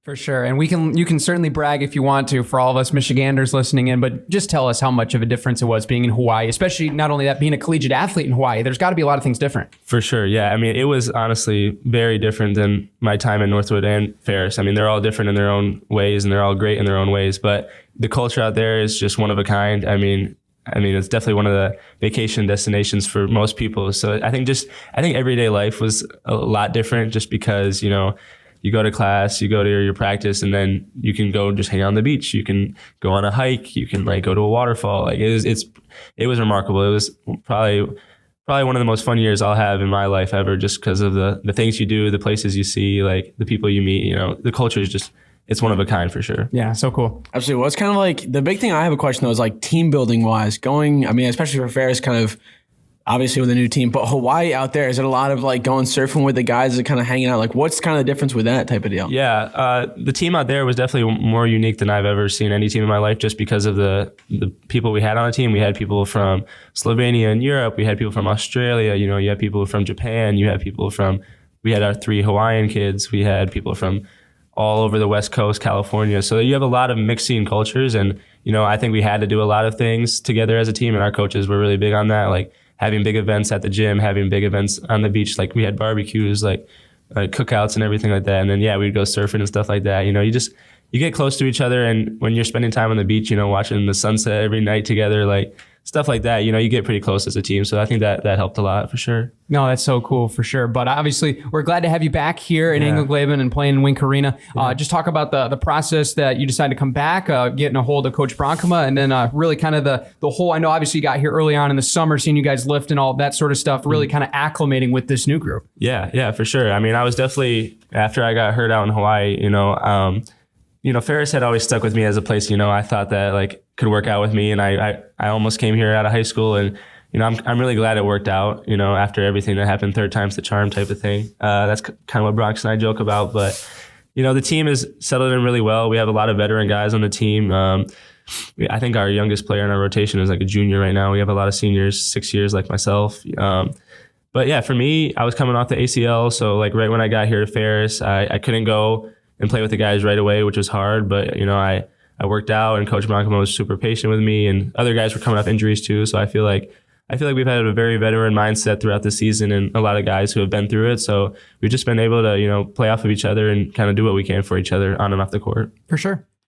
For sure. And you can certainly brag if you want to for all of us Michiganders listening in, but just tell us how much of a difference it was being in Hawaii, especially not only that, being a collegiate athlete in Hawaii. There's got to be a lot of things different. For sure. Yeah. I mean, it was honestly very different than my time in Northwood and Ferris. I mean, they're all different in their own ways and they're all great in their own ways, but the culture out there is just one of a kind. I mean, it's definitely one of the vacation destinations for most people. So I think everyday life was a lot different just because, you go to class, you go to your practice, and then you can go just hang out on the beach. You can go on a hike. You can go to a waterfall. It was remarkable. It was probably one of the most fun years I'll have in my life ever, just because of the things you do, the places you see, the people you meet. The culture is just, it's one of a kind for sure. Yeah, so cool. Absolutely. Well, it's kind of the big thing I have a question though is team building wise, especially for Ferris, kind of obviously with a new team, but Hawaii out there, is it a lot of going surfing with the guys and kind of hanging out? What's kind of the difference with that type of deal? Yeah, the team out there was definitely more unique than I've ever seen any team in my life, just because of the people we had on the team. We had people from Slovenia and Europe. We had people from Australia. You had people from Japan. We had our 3 Hawaiian kids. We had people from all over the West Coast, California. So you have a lot of mixing cultures. And, I think we had to do a lot of things together as a team. And our coaches were really big on that. Having big events at the gym, having big events on the beach. We had barbecues, cookouts and everything like that. And then, we'd go surfing and stuff like that. You get close to each other. And when you're spending time on the beach, watching the sunset every night together, stuff like that, you get pretty close as a team. So I think that helped a lot for sure. No, that's so cool for sure. But obviously, we're glad to have you back here in Englehaven and playing in Wink Arena. Just talk about the process that you decided to come back, getting a hold of Coach Bronkema, and then really kind of the whole, I know obviously you got here early on in the summer, seeing you guys lift and all that sort of stuff, really kind of acclimating with this new group. Yeah, for sure. I mean, I was definitely, after I got hurt out in Hawaii, Ferris had always stuck with me as a place, I thought that could work out with me. And I almost came here out of high school, and, I'm really glad it worked out, after everything that happened, third time's the charm type of thing. That's kind of what Bronx and I joke about. But, the team is settled in really well. We have a lot of veteran guys on the team. I think our youngest player in our rotation is a junior right now. We have a lot of seniors, 6 years like myself. But yeah, for me, I was coming off the ACL. So right when I got here to Ferris, I couldn't go and play with the guys right away, which was hard. But, I worked out, and Coach Bronkema was super patient with me, and other guys were coming off injuries too. So I feel like we've had a very veteran mindset throughout the season, and a lot of guys who have been through it. So we've just been able to, play off of each other and kind of do what we can for each other on and off the court. For sure.